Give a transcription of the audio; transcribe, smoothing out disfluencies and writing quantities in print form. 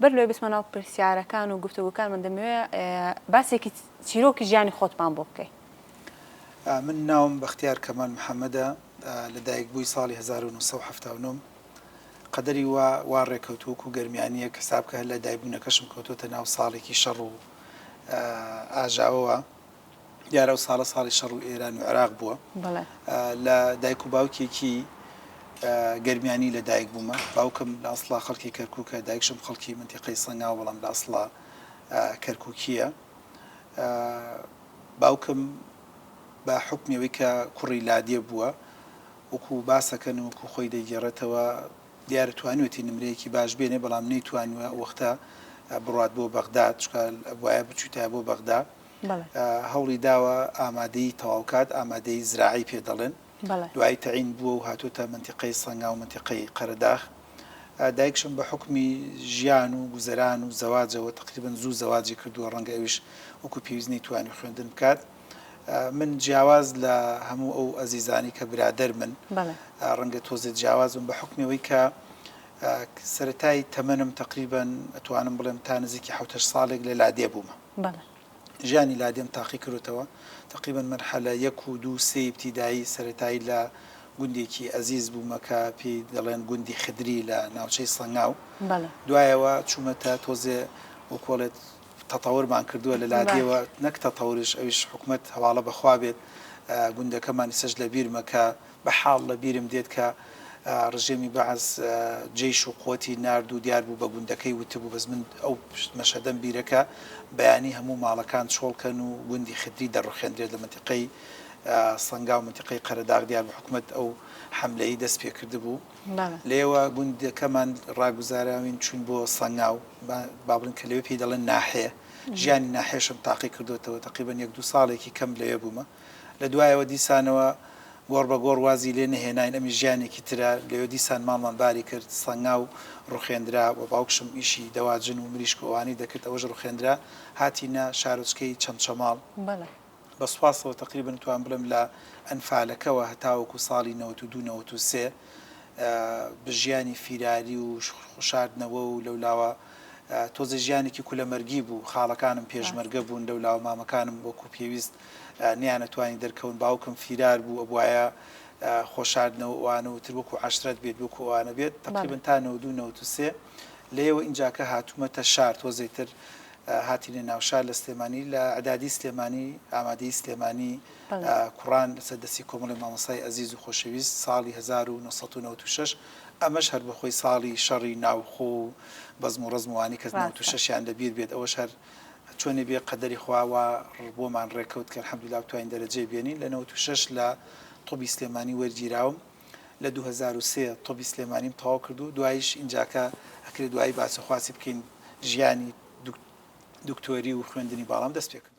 بەر لێ بسمەناو پرسیارەکان و گفتوگۆکان من دەمەوێت باسێکی چیرۆکی ژیانی خۆتمان بۆ بکەیت. من ناوم بەختیار کەمال محەممەدە لە دایکبووی ساڵی 1970 قەدەری وا ڕێکەوتووەک و گەرمیانیە کەساب کە لە دایبوونەکەشم کەوتۆتە ناو ساڵێکی شەڕ و ئاژاوەوە دیارە و ساڵی شەڕ و ئێران و عێراق بووە لە دایک و باوکێکی گەرمیانی لە دایک بوومە. باوکم لە ئەسڵا خەڵکی کەرکووکە، دایکشم خەڵکی منتیقەی سەنگاو بەڵام لە ئەسڵا کەرکووکیە. باوکم بە حکمەوەی کە کوڕی لادیە بووە وەکو باسەکەن وەکو خۆی دەیگێڕێتەوە دیارە توانوێتی نمرەیەکی باش بێنێ بەڵام نەیتوانوە وەختە بڕات بۆ بەغداد وایە بچوتە بۆ بەغدا هەوڵی داوە ئامادەی تەواوکات ئامادەی زراعی پێ دەڵێن دوای تەعین بووە و هاتوۆتە منتیقەی سەنگا و منتیقەی قەرەداخ. دایکشم بە حکمی ژیان و گوزەران و زەواجەوە تقریبەن زوو زەواجی کردووە ڕەنگە ئەویش وەکو پێویست نەیتوانی خوێندن بکات. من جیاواز لە هەموو ئەو ئەزیزانی کە برادەر من ڕەنگە تۆزێت جیاوازم بە حکمەوەی کە سەرەتای تەمەنم تقریبەن ئەتوانم بڵێم تا نزیکی 7 ساڵێک لە لادێ بوومە. ژیانی لادێم تاقی کردوتەوە تقریبەن مەرحەلە 1 و 2 3 ابتیدایی سەرەتایی لە گوندێکی ئەزیز بوومە کە پێی دەڵێن گوندی خدری لە ناوچەی سەنگاو. دوایەوە چوومەتە تۆزێ وەکۆڵێت تەتەورمان کردووە لە لادێەوە نەک تەتەوریش ئەویش حکومەت هەواڵە بەخوا بێت گوندەکەمانی سەش لە بیرمە کە بە حاڵ لە بیرم دێت کە ڕژێمی بەعز جێیش و قوتی نرد و دیار بوو بە گوندەکەی وتبوو بەس من ئەو مەشەدەم بیرەکە بەیانی هەموو ماڵەکان چۆڵکەن و گوندی خدری دەڕوخێنرێت لە منتیقەی سەنگا و منتیقەی قەرەداغ دیار بە حکومەت ئەو حەملەی دەست پێ کرده بوو. لێوە گوندەکەمان ڕاگوزاراوین چوون بۆ سەنگاو با بڵێن کە لەوێ پێی دەڵێن ناحەیە ژیانی ناحێشم تاقی کردوتەوە تقریبەن 1 2 ساڵێکی کەم لەوێ بوومە. لە دوایەوە دیسانەوە گۆڕ بە گۆڕ وازی لێ نەهێناین ئەمی ژیانێکی ترە لەوێ دیسان ماڵمان باری کرد سەنگاو ڕوخێندرا و باوکشم ئیشی دەواجن و مریشکەوانی دەکرد ئەوەش ڕوخێندرا هاتینە شارۆچکەی چەند شەماڵ بە سوپاسەوە تقریبەن توان بڵم لە ئەنفالەکەەوە هەتاوەکو ساڵی 92 93 بژیانی فیراری و خوشاردنەوە و لەولاوە تۆزە ژیانێکی کولەمەرگی بوو خاڵەکانم پێشمەرگە بوون لەولاوە مامەکانم وەکو پێویست نیانەتوانی دەرکەون باوکم فیرار بوو ئەبواە خۆشاردنەوە وانە وتر وەکو عشرەت بێت وەکو ئەوانە بێت تقریبەن تا 92 93 لێوە ئینجاکە هاتوومەتە شار تۆزەیتر هاتینە ناوشار لە سلێمانی لە عەدادی سلێمانی ئامادەی سلێمانی کوڕان لەسەر دەستی کۆمەڵی مامۆستای ئەزیز و خۆشەویست ساڵی 1996 ئەمەش هەر بەخۆی ساڵی شەڕی ناوخۆ و بەزم و ڕزموانی کەس 96یان لەبیر بێت ئەوەش هەر چۆنێ بێ قەدەری خواوە بۆمان ڕێکەوت کە الحەمدولیلا توانین دەرەجێ بێنین لە 96 لە تۆبی سلێمانی وەرگیراوم لە 2003 تۆبی سلێمانیم تەواو کردو دوایش ئینجاکە ئەکرێت دوایی باسەخواسی بکەین ژیانی دکتۆری و خوێندنی باڵام دەست پێ کرد.